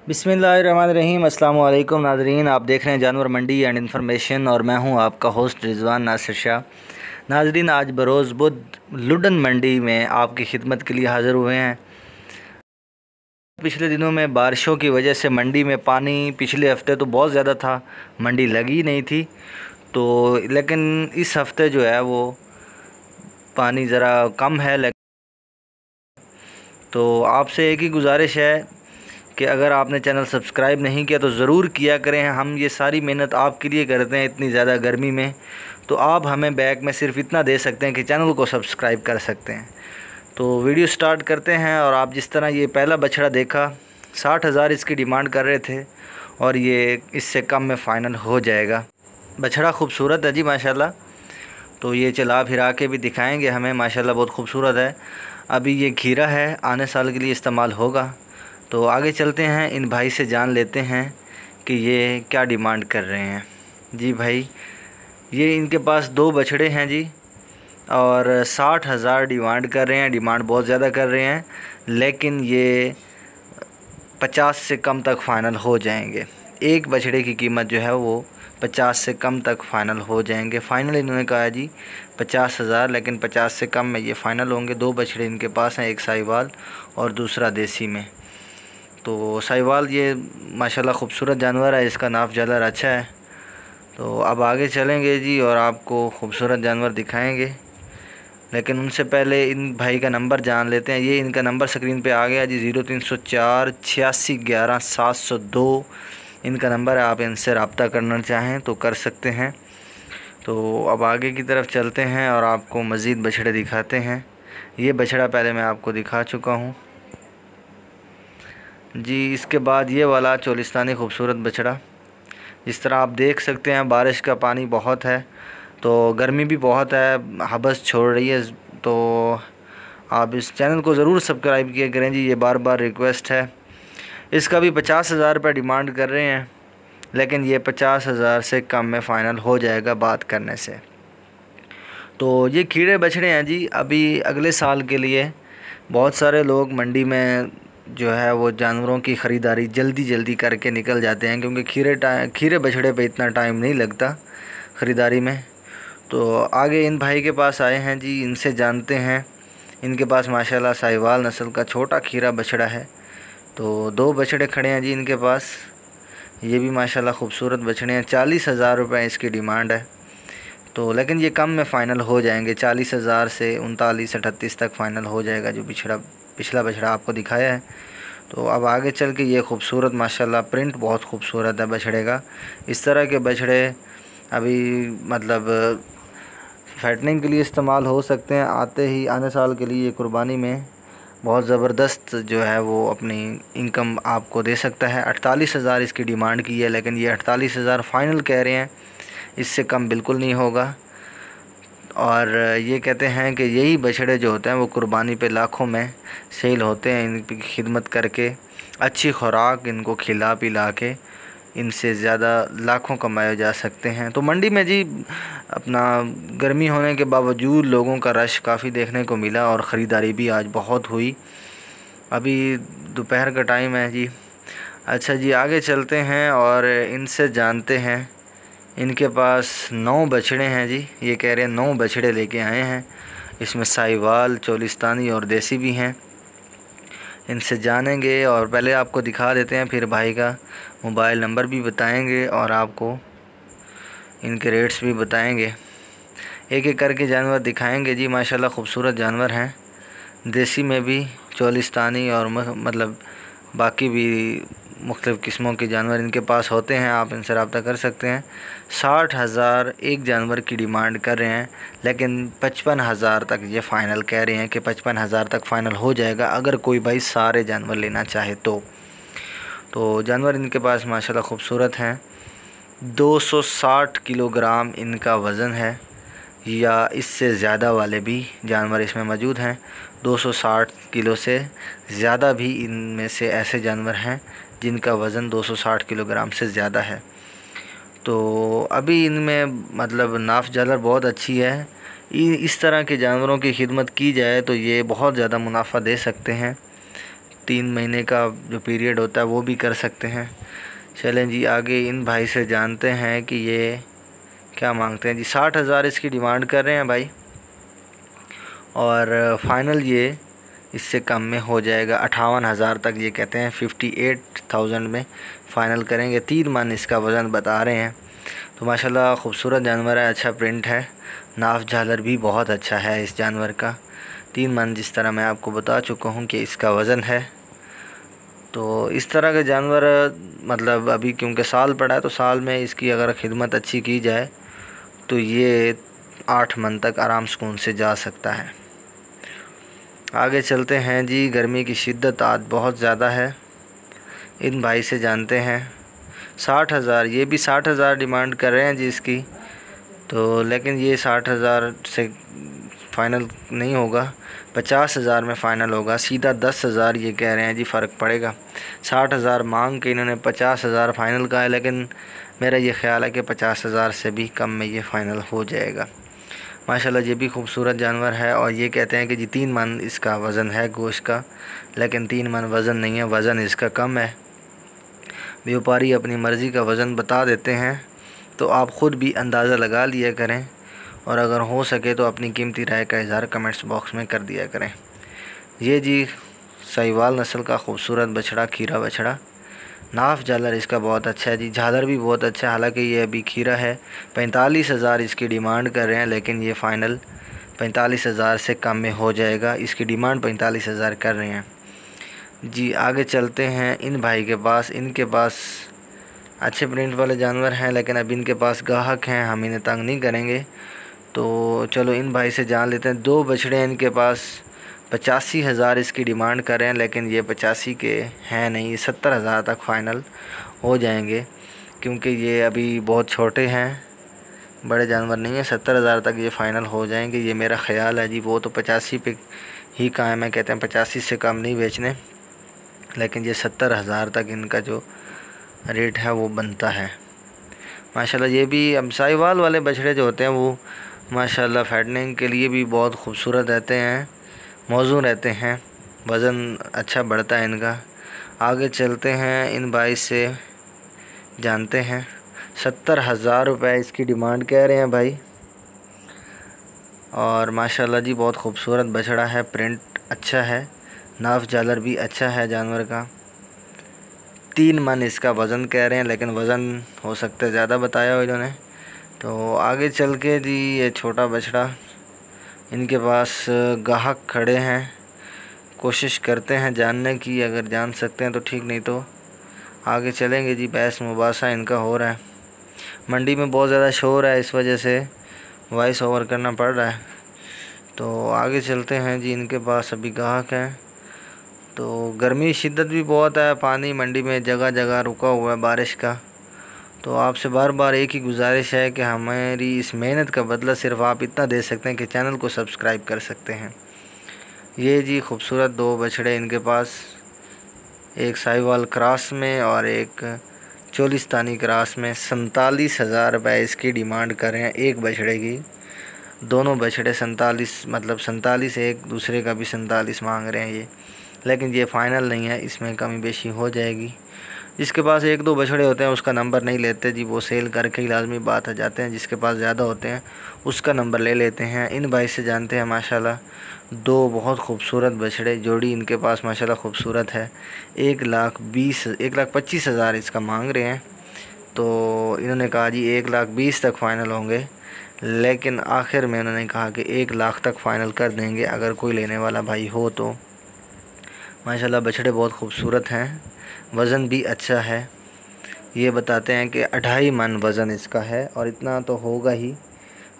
बिस्मिल्लाहिर्रहमानिर्रहीम। अस्सलाम वालेकुम नाज़रीन, आप देख रहे हैं जानवर मंडी एंड इन्फॉर्मेशन और मैं हूं आपका होस्ट रिजवान नासिर शाह। नाज़रीन, आज बरोज़ बुध लुडन मंडी में आपकी खिदमत के लिए हाज़िर हुए हैं। पिछले दिनों में बारिशों की वजह से मंडी में पानी पिछले हफ़्ते तो बहुत ज़्यादा था, मंडी लगी नहीं थी तो, लेकिन इस हफ़्ते जो है वो पानी ज़रा कम है। तो आपसे एक ही गुजारिश है कि अगर आपने चैनल सब्सक्राइब नहीं किया तो ज़रूर किया करें। हम ये सारी मेहनत आपके लिए करते हैं इतनी ज़्यादा गर्मी में, तो आप हमें बैक में सिर्फ इतना दे सकते हैं कि चैनल को सब्सक्राइब कर सकते हैं। तो वीडियो स्टार्ट करते हैं। और आप जिस तरह ये पहला बछड़ा देखा, 60,000 इसकी डिमांड कर रहे थे और ये इससे कम में फ़ाइनल हो जाएगा। बछड़ा खूबसूरत है जी माशाल्लाह। तो ये चला फिरा के भी दिखाएंगे हमें, माशाल्लाह बहुत खूबसूरत है। अभी ये खीरा है, आने साल के लिए इस्तेमाल होगा। तो आगे चलते हैं, इन भाई से जान लेते हैं कि ये क्या डिमांड कर रहे हैं। जी भाई, ये इनके पास 2 बछड़े हैं जी और 60,000 डिमांड कर रहे हैं। डिमांड बहुत ज़्यादा कर रहे हैं, लेकिन ये 50 से कम तक फ़ाइनल हो जाएंगे। एक बछड़े की कीमत जो है वो 50 से कम तक फ़ाइनल हो जाएंगे। फ़ाइनल इन्होंने कहा है जी 50,000, लेकिन 50 से कम में ये फ़ाइनल होंगे। 2 बछड़े इनके पास हैं, एक साहिवाल और दूसरा देसी में। तो साहिवाल ये माशाल्लाह खूबसूरत जानवर है, इसका नाफ जालर अच्छा है। तो अब आगे चलेंगे जी और आपको खूबसूरत जानवर दिखाएंगे, लेकिन उनसे पहले इन भाई का नंबर जान लेते हैं। ये इनका नंबर स्क्रीन पे आ गया जी, 0304 86 11 702 इनका नंबर है। आप इनसे रब्ता करना चाहें तो कर सकते हैं। तो अब आगे की तरफ चलते हैं और आपको मज़ीद बछड़े दिखाते हैं। ये बछड़ा पहले मैं आपको दिखा चुका हूँ जी। इसके बाद ये वाला चोलिस्तानी खूबसूरत बछड़ा, जिस तरह आप देख सकते हैं बारिश का पानी बहुत है तो गर्मी भी बहुत है, हबस छोड़ रही है। तो आप इस चैनल को ज़रूर सब्सक्राइब किया करें जी, ये बार बार रिक्वेस्ट है। इसका भी 50,000 रुपये डिमांड कर रहे हैं, लेकिन ये 50,000 से कम में फ़ाइनल हो जाएगा बात करने से। तो ये कीड़े बछड़े हैं जी। अभी अगले साल के लिए बहुत सारे लोग मंडी में जो है वो जानवरों की ख़रीदारी जल्दी जल्दी करके निकल जाते हैं, क्योंकि खीरे बछड़े पे इतना टाइम नहीं लगता ख़रीदारी में। तो आगे इन भाई के पास आए हैं जी, इनसे जानते हैं। इनके पास माशाल्लाह साहिवाल नस्ल का छोटा खीरा बछड़ा है। तो 2 बछड़े खड़े हैं जी इनके पास, ये भी माशाल्लाह खूबसूरत बछड़े हैं। 40,000 रुपये इसकी डिमांड है, तो लेकिन ये कम में फ़ाइनल हो जाएंगे। 40,000 से 39-38 तक फ़ाइनल हो जाएगा जो पिछला बछड़ा आपको दिखाया है। तो अब आगे चल के ये खूबसूरत माशाल्लाह प्रिंट बहुत खूबसूरत है बछड़े का। इस तरह के बछड़े अभी मतलब फैटनिंग के लिए इस्तेमाल हो सकते हैं। आने साल के लिए कुर्बानी में बहुत ज़बरदस्त जो है वो अपनी इनकम आपको दे सकता है। 48,000 इसकी डिमांड की है, लेकिन ये 48,000 फ़ाइनल कह रहे हैं, इससे कम बिल्कुल नहीं होगा। और ये कहते हैं कि यही बछड़े जो होते हैं वो कुर्बानी पे लाखों में सेल होते हैं। इनकी खिदमत करके, अच्छी खुराक इनको खिला पिला के इनसे ज़्यादा लाखों कमाए जा सकते हैं। तो मंडी में जी अपना गर्मी होने के बावजूद लोगों का रश काफ़ी देखने को मिला और ख़रीदारी भी आज बहुत हुई। अभी दोपहर का टाइम है जी। अच्छा जी, आगे चलते हैं और इनसे जानते हैं। इनके पास 9 बछड़े हैं जी। ये कह रहे हैं 9 बछड़े लेके आए हैं, इसमें साहिवाल, चोलिस्तानी और देसी भी हैं। इनसे जानेंगे और पहले आपको दिखा देते हैं, फिर भाई का मोबाइल नंबर भी बताएंगे और आपको इनके रेट्स भी बताएंगे। एक एक करके जानवर दिखाएंगे जी। माशाल्लाह खूबसूरत जानवर हैं, देसी में भी, चोलिस्तानी और मतलब बाकी भी मुख्तलिफ़ किस्मों के जानवर इनके पास होते हैं। आप इनसे रब्ता कर सकते हैं। 60,000 एक जानवर की डिमांड कर रहे हैं, लेकिन 55,000 तक ये फ़ाइनल कह रहे हैं कि 55,000 तक फ़ाइनल हो जाएगा अगर कोई भाई सारे जानवर लेना चाहे तो जानवर इनके पास माशाल्लाह खूबसूरत हैं। 260 किलोग्राम इनका वज़न है, या इससे ज़्यादा वाले भी जानवर इसमें मौजूद हैं। 260 किलो से ज़्यादा भी इनमें से ऐसे जानवर हैं जिनका वज़न 260 किलोग्राम से ज़्यादा है। तो अभी इनमें मतलब नाफ जालर बहुत अच्छी है। इस तरह के जानवरों की खिदमत की जाए तो ये बहुत ज़्यादा मुनाफा दे सकते हैं। 3 महीने का जो पीरियड होता है वो भी कर सकते हैं। चलें जी आगे इन भाई से जानते हैं कि ये क्या मांगते हैं जी। 60,000 इसकी डिमांड कर रहे हैं भाई, और फाइनल ये इससे कम में हो जाएगा। 58,000 तक ये कहते हैं, 58,000 में फ़ाइनल करेंगे। 3 मन इसका वज़न बता रहे हैं। तो माशाल्लाह खूबसूरत जानवर है, अच्छा प्रिंट है, नाफ झालर भी बहुत अच्छा है इस जानवर का। 3 मन जिस तरह मैं आपको बता चुका हूँ कि इसका वज़न है। तो इस तरह के जानवर मतलब अभी क्योंकि साल पड़ा है, तो साल में इसकी अगर खिदमत अच्छी की जाए तो ये 8 मन तक आराम सुकून से जा सकता है। आगे चलते हैं जी। गर्मी की शिद्दत आज बहुत ज़्यादा है। इन भाई से जानते हैं 60,000, ये भी 60,000 डिमांड कर रहे हैं जी इसकी। तो लेकिन ये 60,000 से फ़ाइनल नहीं होगा, 50,000 में फ़ाइनल होगा। सीधा 10,000 ये कह रहे हैं जी, फ़र्क पड़ेगा। 60,000 मांग के इन्होंने 50,000 फ़ाइनल कहा है, लेकिन मेरा ये ख़्याल है कि 50,000 से भी कम में ये फ़ाइनल हो जाएगा। माशाल्लाह ये भी खूबसूरत जानवर है, और ये कहते हैं कि जी 3 मन इसका वज़न है गोश्त का, लेकिन 3 मन वज़न नहीं है, वज़न इसका कम है। व्यापारी अपनी मर्ज़ी का वज़न बता देते हैं, तो आप ख़ुद भी अंदाज़ा लगा लिया करें, और अगर हो सके तो अपनी कीमती राय का इज़हार कमेंट्स बॉक्स में कर दिया करें। ये जी साहिवाल नस्ल का खूबसूरत बछड़ा, खीरा बछड़ा, नाफ झालर इसका बहुत अच्छा है जी, झालर भी बहुत अच्छा है। हालांकि ये अभी खीरा है। 45,000 इसकी डिमांड कर रहे हैं, लेकिन ये फ़ाइनल 45,000 से कम में हो जाएगा। इसकी डिमांड 45,000 कर रहे हैं जी। आगे चलते हैं इन भाई के पास। इनके पास अच्छे प्रिंट वाले जानवर हैं, लेकिन अब इनके पास ग्राहक हैं, हम इन्हें तंग नहीं करेंगे। तो चलो इन भाई से जान लेते हैं। 2 बछड़े हैं इनके पास, 85,000 इसकी डिमांड कर रहे हैं, लेकिन ये 85 के हैं नहीं, 70,000 तक फ़ाइनल हो जाएंगे, क्योंकि ये अभी बहुत छोटे हैं, बड़े जानवर नहीं हैं। 70,000 तक ये फ़ाइनल हो जाएंगे, ये मेरा ख़्याल है जी। वो तो 85 पे ही कायम है, कहते हैं 85 से कम नहीं बेचने, लेकिन ये 70,000 तक इनका जो रेट है वो बनता है। माशाल्लाह ये भी अब साहिवाल वाले बछड़े जो होते हैं वो माशाल्लाह फैटनिंग के लिए भी बहुत खूबसूरत रहते हैं, मौजू रहते हैं, वज़न अच्छा बढ़ता है इनका। आगे चलते हैं इन भाई से जानते हैं। 70,000 रुपये इसकी डिमांड कह रहे हैं भाई, और माशाल्लाह जी बहुत खूबसूरत बछड़ा है, प्रिंट अच्छा है, नाफ झालर भी अच्छा है जानवर का। 3 मन इसका वज़न कह रहे हैं, लेकिन वज़न हो सकता है ज़्यादा बताया हो इन्होंने। तो आगे चल के जी ये छोटा बछड़ा, इनके पास ग्राहक खड़े हैं, कोशिश करते हैं जानने की, अगर जान सकते हैं तो ठीक, नहीं तो आगे चलेंगे जी। बहस मुबासा इनका हो रहा है, मंडी में बहुत ज़्यादा शोर है, इस वजह से वॉइस ओवर करना पड़ रहा है। तो आगे चलते हैं जी। इनके पास अभी ग्राहक हैं। तो गर्मी शिद्दत भी बहुत है, पानी मंडी में जगह जगह रुका हुआ है बारिश का। तो आपसे बार बार एक ही गुजारिश है कि हमारी इस मेहनत का बदला सिर्फ आप इतना दे सकते हैं कि चैनल को सब्सक्राइब कर सकते हैं। ये जी खूबसूरत 2 बछड़े इनके पास, एक साहिवाल क्रॉस में और एक चोलिस्तानी क्रॉस में। 47,000 रुपये इसकी डिमांड कर रहे हैं एक बछड़े की। दोनों बछड़े 47, मतलब 47, एक दूसरे का भी 47 मांग रहे हैं ये, लेकिन ये फ़ाइनल नहीं है, इसमें कमी बेशी हो जाएगी। जिसके पास 1-2 बछड़े होते हैं उसका नंबर नहीं लेते जी, वो सेल करके ही लाजमी बात आ जाते हैं। जिसके पास ज़्यादा होते हैं उसका नंबर ले लेते हैं। इन भाई से जानते हैं माशाल्लाह 2 बहुत खूबसूरत बछड़े, जोड़ी इनके पास माशाल्लाह खूबसूरत है। 1,25,000 इसका मांग रहे हैं। तो इन्होंने कहा जी 1,20,000 तक फ़ाइनल होंगे, लेकिन आखिर में उन्होंने कहा कि 1,00,000 तक फ़ाइनल कर देंगे अगर कोई लेने वाला भाई हो तो। माशाल्लाह बछड़े बहुत खूबसूरत हैं, वज़न भी अच्छा है। ये बताते हैं कि 2.5 मन वज़न इसका है, और इतना तो होगा ही,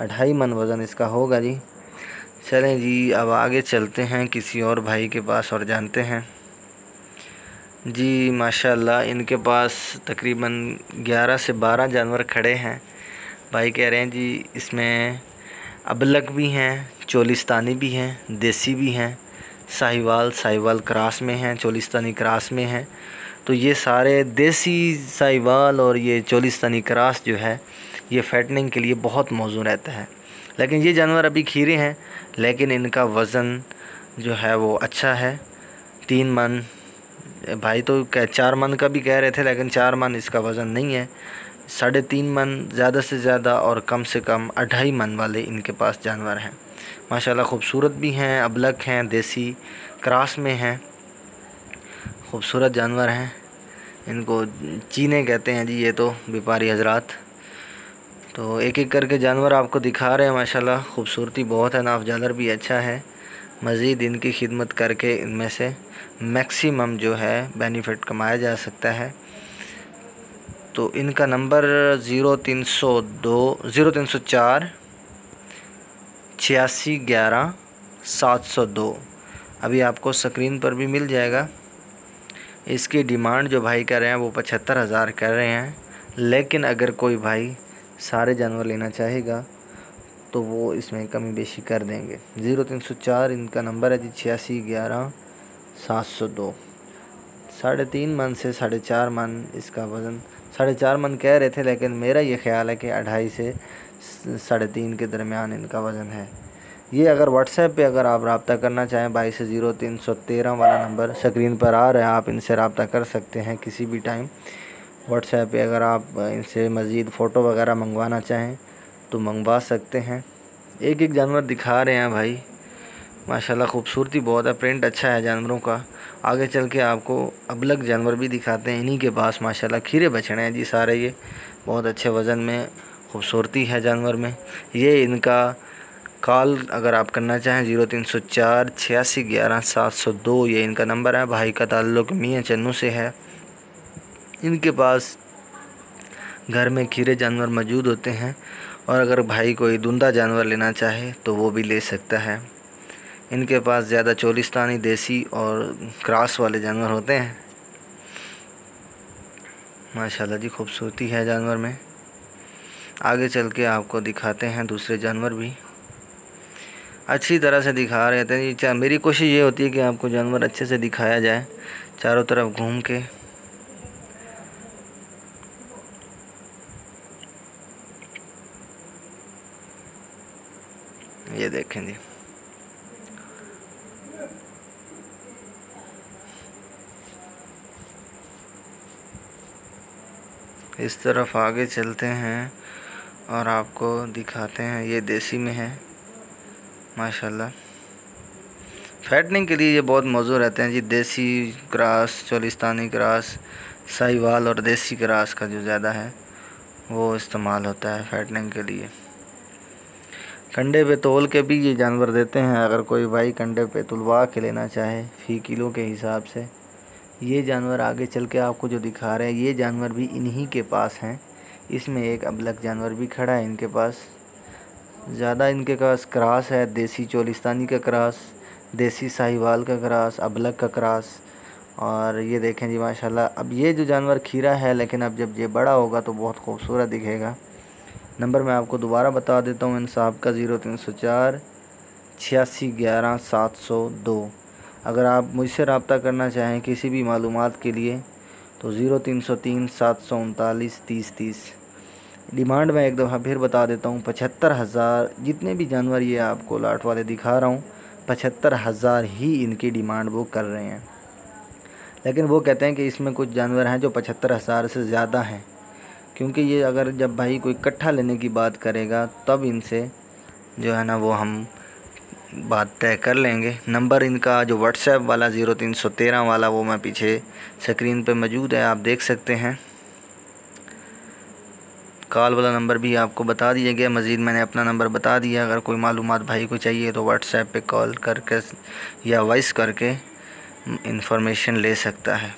2.5 मन वज़न इसका होगा जी। चलें जी अब आगे चलते हैं किसी और भाई के पास और जानते हैं जी। माशाल्लाह इनके पास तकरीबन 11 से 12 जानवर खड़े हैं। भाई कह रहे हैं जी इसमें अबलक भी हैं, चोलिस्तानी भी हैं, देसी भी हैं, साहिवाल क्रॉस में हैं, चोलिस्तानी क्रॉस में हैं। तो ये सारे देसी साहिवाल और ये चोलिस्तानी क्रॉस जो है ये फैटनिंग के लिए बहुत मौजू रहता है। लेकिन ये जानवर अभी खीरे हैं, लेकिन इनका वज़न जो है वो अच्छा है। 3 मन भाई तो 4 मन का भी कह रहे थे, लेकिन 4 मन इसका वज़न नहीं है। 3.5 मन ज़्यादा से ज़्यादा और कम से कम 2.5 मन वाले इनके पास जानवर हैं। माशाल्लाह खूबसूरत भी हैं, अबलक हैं, देसी क्रॉस में हैं, खूबसूरत जानवर हैं। इनको चीने कहते हैं जी ये तो व्यापारी हजरात। तो एक एक करके जानवर आपको दिखा रहे हैं। माशाल्लाह खूबसूरती बहुत है, नाफजालर भी अच्छा है। मज़ीद इनकी खिदमत करके इनमें से मैक्सिमम जो है बेनिफिट कमाया जा सकता है। तो इनका नंबर 0304 86 11 702 अभी आपको स्क्रीन पर भी मिल जाएगा। इसकी डिमांड जो भाई कर रहे हैं वो 75,000 कर रहे हैं, लेकिन अगर कोई भाई सारे जानवर लेना चाहेगा तो वो इसमें कमी बेशी कर देंगे। 0304 इनका नंबर है जी, 86 11 702। 3.5 मन से 4.5 मन इसका वज़न, 4.5 मन कह रहे थे, लेकिन मेरा ये ख़्याल है कि 2.5 से 3.5 के दरमियान इनका वज़न है। ये अगर व्हाट्सएप पे अगर आप रब्ता करना चाहें भाई से, 0313 वाला नंबर स्क्रीन पर आ रहा है, आप इनसे रब्ता कर सकते हैं किसी भी टाइम व्हाट्सएप पे। अगर आप इनसे मज़ीद फ़ोटो वगैरह मंगवाना चाहें तो मंगवा सकते हैं। एक एक जानवर दिखा रहे हैं भाई, माशाल्लाह खूबसूरती बहुत है, प्रिंट अच्छा है जानवरों का। आगे चल के आपको अबलग जानवर भी दिखाते हैं। इन्हीं के पास माशाल्लाह खीरे बछड़े हैं जी सारे, ये बहुत अच्छे वज़न में, खूबसूरती है जानवर में। ये इनका कॉल अगर आप करना चाहें 0304 86 11 702 ये इनका नंबर है। भाई का ताल्लुक़ मियाँ चन्नू से है। इनके पास घर में खीरे जानवर मौजूद होते हैं, और अगर भाई कोई दुंदा जानवर लेना चाहे तो वो भी ले सकता है। इनके पास ज़्यादा चोलिस्तानी, देसी और क्रॉस वाले जानवर होते हैं। माशाल्लाह जी खूबसूरती है जानवर में। आगे चल के आपको दिखाते हैं दूसरे जानवर भी, अच्छी तरह से दिखा रहे थे। मेरी कोशिश ये होती है कि आपको जानवर अच्छे से दिखाया जाए, चारों तरफ घूम के। ये देखें जी, इस तरफ आगे चलते हैं और आपको दिखाते हैं। ये देसी में है माशाल्लाह। फैटनिंग के लिए ये बहुत मौजू रहते हैं जी। देसी क्रॉस, चोलिस्तानी क्रॉस, साहिवाल और देसी क्रॉस का जो ज़्यादा है वो इस्तेमाल होता है फैटनिंग के लिए। कंडे पे तोल के भी ये जानवर देते हैं, अगर कोई भाई कंडे पे तुलवा के लेना चाहे फ़ी किलो के हिसाब से। ये जानवर आगे चल के आपको जो दिखा रहे हैं, ये जानवर भी इन्हीं के पास हैं। इसमें एक अबलग जानवर भी खड़ा है इनके पास। ज़्यादा इनके पास क्रॉस है, देसी चोलिस्तानी का क्रॉस, देसी साहिवाल का क्रॉस, अबलग का क्रॉस। और ये देखें जी माशाल्लाह, अब ये जो जानवर खीरा है, लेकिन अब जब ये बड़ा होगा तो बहुत खूबसूरत दिखेगा। नंबर मैं आपको दोबारा बता देता हूँ इन साहब का, 0304 86 11 702। अगर आप मुझसे रब्ता करना चाहें किसी भी मालूमात के लिए तो 0303 739 30 30। डिमांड मैं एक दफ़ा फिर बता देता हूँ, 75,000। जितने भी जानवर ये आपको लाट वाले दिखा रहा हूँ, 75,000 ही इनकी डिमांड वो कर रहे हैं। लेकिन वो कहते हैं कि इसमें कुछ जानवर हैं जो 75,000 से ज़्यादा हैं, क्योंकि ये अगर जब भाई कोई इकट्ठा लेने की बात करेगा तब इनसे जो है ना वो हम बात तय कर लेंगे। नंबर इनका जो व्हाट्सएप वाला 0313 वाला वो मैं पीछे स्क्रीन पे मौजूद है, आप देख सकते हैं। कॉल वाला नंबर भी आपको बता दिया गया। मज़ीद मैंने अपना नंबर बता दिया, अगर कोई मालूमात भाई को चाहिए तो व्हाट्सएप पे कॉल करके या वॉइस करके इंफॉर्मेशन ले सकता है।